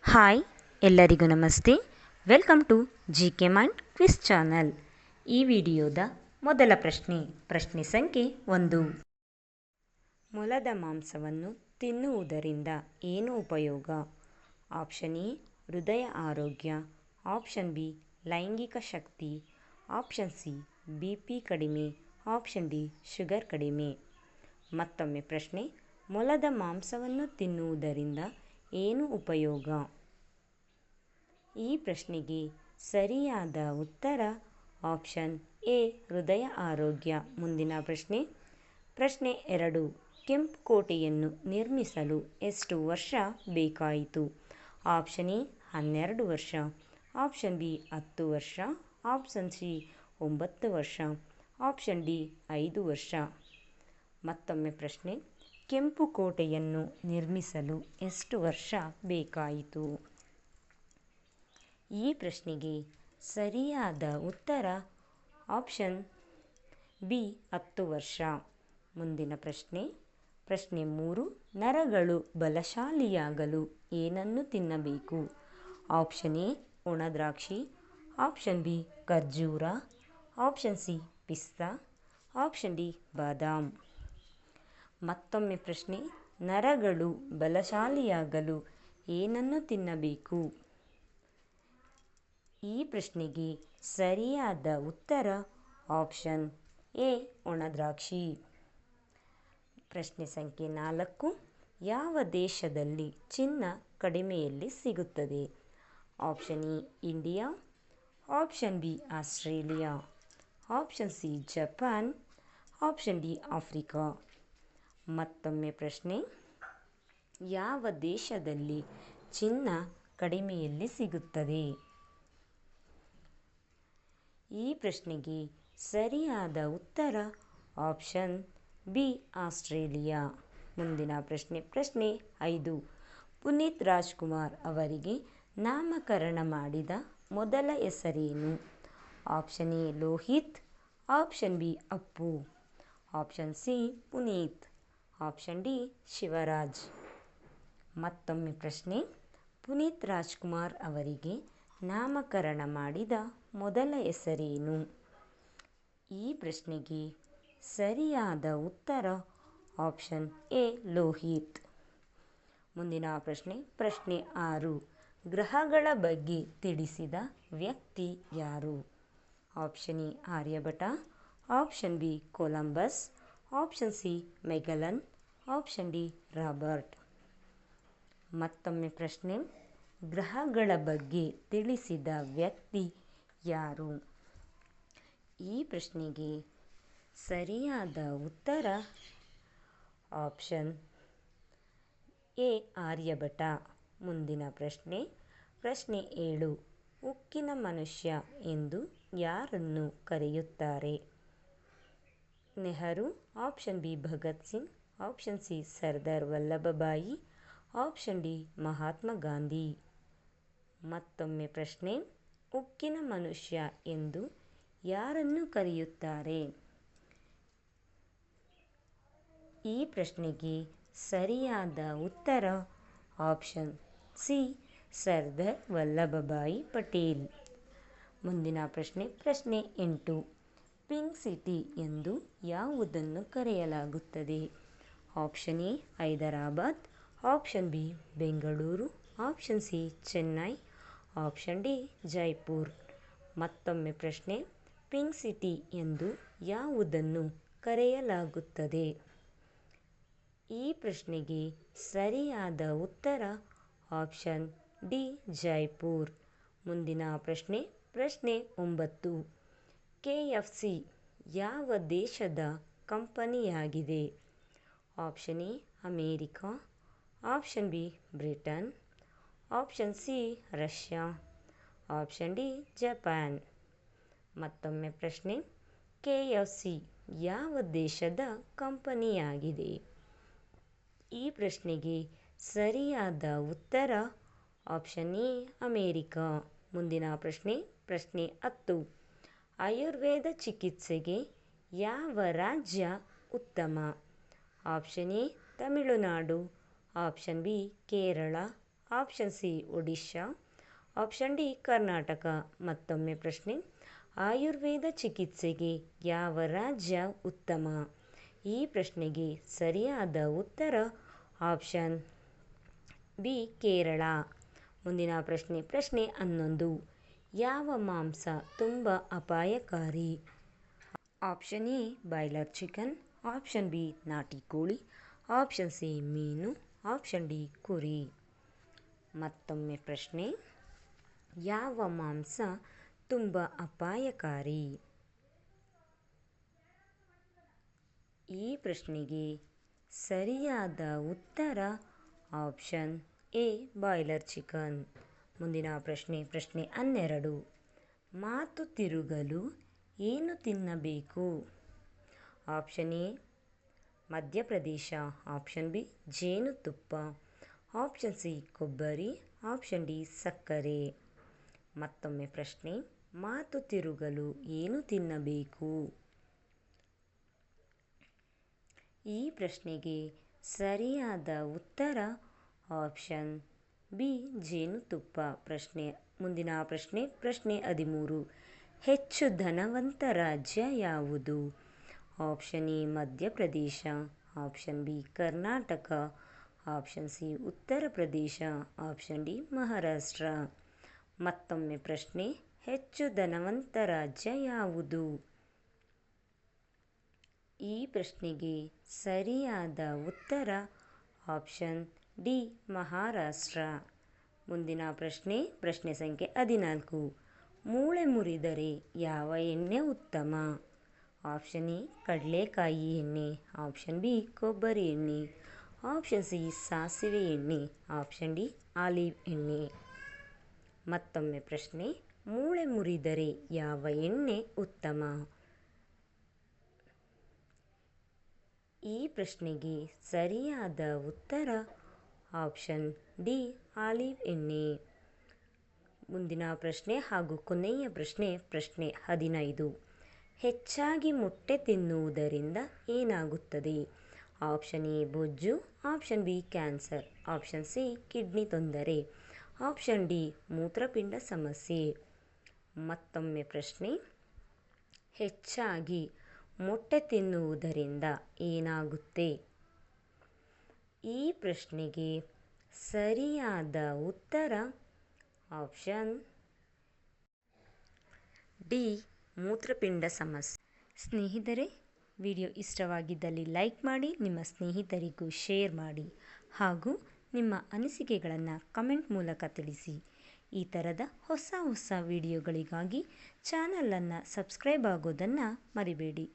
Hi, ಎಲ್ಲರಿಗೂ ನಮಸ್ತೆ. Welcome to G K mind quiz channel. ಈ ವಿಡಿಯೋದ ಮೊದಲ ಪ್ರಶ್ನೆ ಸಂಖ್ಯೆ 1. ಮೊಲದ ಮಾಂಸವನ್ನು ತಿನ್ನುವುದರಿಂದ ಏನು ಉಪಯೋಗ? ಆಪ್ಷನ್ ಎ ಹೃದಯ ಆರೋಗ್ಯ, ಆಪ್ಷನ್ ಬಿ ಲೈಂಗಿಕ ಶಕ್ತಿ, ಆಪ್ಷನ್ ಸಿ BP ಕಡಿಮೆ, ಆಪ್ಷನ್ ಡಿ ಶುಗರ್ ಕಡಿಮೆ. ಮತ್ತೊಮ್ಮೆ ಪ್ರಶ್ನೆ: ಮೊಲದ ಮಾಂಸವನ್ನು ತಿನ್ನುವುದರಿಂದ ಏನು ಉಪಯೋಗ? ಈ ಪ್ರಶ್ನೆಗೆ ಸರಿಯಾದ ಉತ್ತರ ಆಪ್ಷನ್ ಎ ಹೃದಯ ಆರೋಗ್ಯ. ಮುಂದಿನ ಪ್ರಶ್ನೆ 2. ಕೆಂಪು ಕೋಟೆಯನ್ನು ನಿರ್ಮಿಸಲು ಎಷ್ಟು ವರ್ಷ ಬೇಕಾಯಿತು? ಆಪ್ಷನ್ ಎ 12 ವರ್ಷ, ಆಪ್ಷನ್ ಬಿ 10 ವರ್ಷ, ಆಪ್ಷನ್ ಸಿ 9 ವರ್ಷ, ಆಪ್ಷನ್ ಡಿ 5 ವರ್ಷ. ಮತ್ತೊಮ್ಮೆ ಪ್ರಶ್ನೆ: ಕೆಂಪು ಕೋಟೆಯನ್ನು ನಿರ್ಮಿಸಲು ಎಷ್ಟು ವರ್ಷ ಬೇಕಾಯಿತು? ಈ ಪ್ರಶ್ನೆಗೆ ಸರಿಯಾದ ಉತ್ತರ ಆಪ್ಷನ್ ಬಿ 10 ವರ್ಷ. ಮುಂದಿನ ಪ್ರಶ್ನೆ 3. ನರಗಳು ಬಲಶಾಲಿಯಾಗಲು ಏನನ್ನು ತಿನ್ನಬೇಕು? ಆಪ್ಷನ್ ಎ ಒಣದ್ರಾಕ್ಷಿ, ಆಪ್ಷನ್ ಬಿ ಖರ್ಜೂರ, ಆಪ್ಷನ್ ಸಿ ಪಿಸ್ತಾ, ಆಪ್ಷನ್ ಡಿ ಬಾದಾಮ್. ಮತ್ತೊಮ್ಮೆ ಪ್ರಶ್ನೆ: ನರಗಳು ಬಲಶಾಲಿಯಾಗಲು ಏನನ್ನು ತಿನ್ನಬೇಕು? ಈ ಪ್ರಶ್ನೆಗೆ ಸರಿಯಾದ ಉತ್ತರ ಆಪ್ಷನ್ ಎ ಒಣದ್ರಾಕ್ಷಿ. ಪ್ರಶ್ನೆ ಸಂಖ್ಯೆ 4. ಯಾವ ದೇಶದಲ್ಲಿ ಚಿನ್ನ ಕಡಿಮೆಯಲ್ಲಿ ಸಿಗುತ್ತದೆ? Option A India, option B Australia, option C Japan, option D Africa. ಮತ್ತೊಮ್ಮೆ ಪ್ರಶ್ನೆ: ಯಾವ ದೇಶದಲ್ಲಿ ಚಿನ್ನ ಕಡಿಮೆಯಲ್ಲಿ ಸಿಗುತ್ತದೆ? ಈ ಪ್ರಶ್ನೆಗೆ ಸರಿಯಾದ ಉತ್ತರ ಆಪ್ಷನ್ ಬಿ ಆಸ್ಟ್ರೇಲಿಯಾ. ಮುಂದಿನ ಪ್ರಶ್ನೆ 5. ಪುನೀತ್ ರಾಜ್ಕುಮಾರ್ ಅವರಿಗೆ ನಾಮಕರಣ ಮಾಡಿದ ಮೊದಲ ಹೆಸರೇನು? Option A Lohith, option B Appu, option C Puneeth, option D Shivaraj. ಮತ್ತೊಮ್ಮೆ ಪ್ರಶ್ನೆ: ಪುನೀತ್ ರಾಜ್ಕುಮಾರ್ ಅವರಿಗೆ ನಾಮಕರಣ ಮಾಡಿದ ಮೊದಲ ಹೆಸರೇನು? ಈ ಪ್ರಶ್ನೆಗೆ ಸರಿಯಾದ ಉತ್ತರ ಆಪ್ಷನ್ ಎ ಲೋಹಿತ್. ಮುಂದಿನ ಪ್ರಶ್ನೆ 6. ಗ್ರಹಗಳ ಬಗ್ಗೆ ತಿಳಿಸಿದ ವ್ಯಕ್ತಿ ಯಾರು? Option A Aryabhata, option B Columbus, option C Magellan, option D Robert. ಮತ್ತೊಮ್ಮೆ ಪ್ರಶ್ನೆ: ಗ್ರಹಗಳ ಬಗ್ಗೆ ತಿಳಿಸಿದ ವ್ಯಕ್ತಿ ಯಾರು? ಈ ಪ್ರಶ್ನೆಗೆ ಸರಿಯಾದ ಉತ್ತರ ಆಪ್ಷನ್ ಎ ಆರ್ಯಭಟ. ಮುಂದಿನ ಪ್ರಶ್ನೆ 7. ಉಕ್ಕಿನ ಮನುಷ್ಯ ಎಂದು ಯಾರನ್ನು ಕರೆಯುತ್ತಾರೆ? Nehru, option B Bhagat Singh, option C Sardar Vallabhbhai, option D Mahatma Gandhi. ಮತ್ತೊಮ್ಮೆ ಪ್ರಶ್ನೆ: ಉಕ್ಕಿನ ಮನುಷ್ಯ ಎಂದು ಯಾರನ್ನು ಕರೆಯುತ್ತಾರೆ? ಈ ಪ್ರಶ್ನೆಗೆ ಸರಿಯಾದ ಉತ್ತರ ಆಪ್ಷನ್ ಸಿ ಸರ್ದಾರ್ ವಲ್ಲಭಭಾಯಿ ಪಟೇಲ್. ಮುಂದಿನ ಪ್ರಶ್ನೆ 8. ಪಿಂಕ್ ಸಿಟಿ ಎಂದು ಯಾವುದನ್ನು ಕರೆಯಲಾಗುತ್ತದೆ? Option A Hyderabad, option B Bengaluru, option C Chennai, option D Jaipur. ಮತ್ತೊಮ್ಮೆ ಪ್ರಶ್ನೆ: ಪಿಂಕ್ ಸಿಟಿ ಎಂದು ಯಾವುದನ್ನು ಕರೆಯಲಾಗುತ್ತದೆ? ಈ ಪ್ರಶ್ನೆಗೆ ಸರಿಯಾದ ಉತ್ತರ ಆಪ್ಷನ್ ಡಿ ಜೈಪುರ್. ಮುಂದಿನ ಪ್ರಶ್ನೆ 9. KFC ಯಾವ ದೇಶದ ಕಂಪನಿಯಾಗಿದೆ? Option A America, option B Britain, option C Russia, option D Japan. ಮತ್ತೊಮ್ಮೆ ಪ್ರಶ್ನೆ: KFC ಯಾವ ದೇಶದ ಕಂಪನಿಯಾಗಿದೆ? ಈ ಪ್ರಶ್ನೆಗೆ ಸರಿಯಾದ ಉತ್ತರ ಆಪ್ಷನ್ ಎ ಅಮೇರಿಕಾ. ಮುಂದಿನ ಪ್ರಶ್ನೆ 10. ಆಯುರ್ವೇದ ಚಿಕಿತ್ಸೆಗೆ ಯಾವ ರಾಜ್ಯ ಉತ್ತಮ? Option A Tamil Nadu, option B Kerala, option C Odisha, option D Karnataka. ಮತ್ತೊಮ್ಮೆ ಪ್ರಶ್ನೆ, ಆಯುರ್ವೇದ ಚಿಕಿತ್ಸೆಗೆ ಯಾವ ರಾಜ್ಯ ಉತ್ತಮ? ಈ ಪ್ರಶ್ನೆಗೆ ಸರಿಯಾದ ಉತ್ತರ ಆಪ್ಷನ್ ಬಿ ಕೇರಳ. ಮುಂದಿನ ಪ್ರಶ್ನೆ 11. ಯಾವ ಮಾಂಸ ತುಂಬ ಅಪಾಯಕಾರಿ? Option A boiler chicken, option B ನಾಟಿ ಕೋಳಿ, ಆಪ್ಷನ್ ಸಿ ಮೀನು, ಆಪ್ಷನ್ ಡಿ ಕುರಿ. ಮತ್ತೊಮ್ಮೆ ಪ್ರಶ್ನೆ, ಯಾವ ಮಾಂಸ ತುಂಬ ಅಪಾಯಕಾರಿ? ಈ ಪ್ರಶ್ನೆಗೆ ಸರಿಯಾದ ಉತ್ತರ ಆಪ್ಷನ್ ಎ ಬಾಯ್ಲರ್ ಚಿಕನ್. ಮುಂದಿನ ಪ್ರಶ್ನೆ 12. ಮಾತು ತಿರುಗಲು ಏನು ತಿನ್ನಬೇಕು? Option A Madhya Pradesh, option B ಜೇನುತುಪ್ಪ, ಆಪ್ಷನ್ ಸಿ ಕೊಬ್ಬರಿ, ಆಪ್ಷನ್ ಡಿ ಸಕ್ಕರೆ. ಮತ್ತೊಮ್ಮೆ ಪ್ರಶ್ನೆ, ಮಾತು ತಿರುಗಲು ಏನು ತಿನ್ನಬೇಕು? ಈ ಪ್ರಶ್ನೆಗೆ ಸರಿಯಾದ ಉತ್ತರ ಆಪ್ಷನ್ ಬಿ ಜೇನುತುಪ್ಪ. ಮುಂದಿನ ಪ್ರಶ್ನೆ 13. ಹೆಚ್ಚು ಧನವಂತ ರಾಜ್ಯ ಯಾವುದು? Option A Madhya Pradesh, option B Karnataka, option C Uttar Pradesh, option D Maharashtra. ಮತ್ತೊಮ್ಮೆ ಪ್ರಶ್ನೆ, ಹೆಚ್ಚು ಧನವಂತ ರಾಜ್ಯ ಯಾವುದು? ಈ ಪ್ರಶ್ನೆಗೆ ಸರಿಯಾದ ಉತ್ತರ ಆಪ್ಷನ್ ಡಿ ಮಹಾರಾಷ್ಟ್ರ. ಮುಂದಿನ ಪ್ರಶ್ನೆ ಸಂಖ್ಯೆ 14. ಮೂಳೆ ಮುರಿದರೆ ಯಾವ ಎಣ್ಣೆ ಉತ್ತಮ? ಆಪ್ಷನ್ ಎ ಕಡಲೆಕಾಯಿ ಎಣ್ಣೆ, ಆಪ್ಷನ್ ಬಿ ಕೊಬ್ಬರಿ ಎಣ್ಣೆ, ಆಪ್ಷನ್ ಸಿ ಸಾಸಿವೆ ಎಣ್ಣೆ, ಆಪ್ಷನ್ ಡಿ ಆಲಿವ್ ಎಣ್ಣೆ. ಮತ್ತೊಮ್ಮೆ ಪ್ರಶ್ನೆ, ಮೂಳೆ ಮುರಿದರೆ ಯಾವ ಎಣ್ಣೆ ಉತ್ತಮ? ಈ ಪ್ರಶ್ನೆಗೆ ಸರಿಯಾದ ಉತ್ತರ ಆಪ್ಷನ್ ಡಿ ಆಲಿವ್ ಎಣ್ಣೆ. ಮುಂದಿನ ಪ್ರಶ್ನೆ ಹಾಗೂ ಕೊನೆಯ ಪ್ರಶ್ನೆ 15. ಹೆಚ್ಚಾಗಿ ಮೊಟ್ಟೆ ತಿನ್ನುವುದರಿಂದ ಏನಾಗುತ್ತದೆ? ಆಪ್ಷನ್ ಎ ಬೊಜ್ಜು, option B cancer, option C kidney ತೊಂದರೆ, ಆಪ್ಷನ್ ಡಿ ಮೂತ್ರಪಿಂಡ ಸಮಸ್ಯೆ. ಮತ್ತೊಮ್ಮೆ ಪ್ರಶ್ನೆ, ಹೆಚ್ಚಾಗಿ ಮೊಟ್ಟೆ ತಿನ್ನುವುದರಿಂದ ಏನಾಗುತ್ತೆ? ಈ ಪ್ರಶ್ನೆಗೆ ಸರಿಯಾದ ಉತ್ತರ ಆಪ್ಷನ್ ಡಿ ಮೂತ್ರಪಿಂಡ ಸಮಸ್ಯೆ. ಸ್ನೇಹಿತರೆ, ವಿಡಿಯೋ ಇಷ್ಟವಾಗಿದ್ದಲ್ಲಿ ಲೈಕ್ ಮಾಡಿ, ನಿಮ್ಮ ಸ್ನೇಹಿತರಿಗೂ ಶೇರ್ ಮಾಡಿ ಹಾಗೂ ನಿಮ್ಮ ಅನಿಸಿಕೆಗಳನ್ನು ಕಮೆಂಟ್ ಮೂಲಕ ತಿಳಿಸಿ. ಈ ಥರದ ಹೊಸ ವಿಡಿಯೋಗಳಿಗಾಗಿ ಚಾನಲನ್ನು ಸಬ್ಸ್ಕ್ರೈಬ್ ಆಗೋದನ್ನು ಮರಿಬೇಡಿ.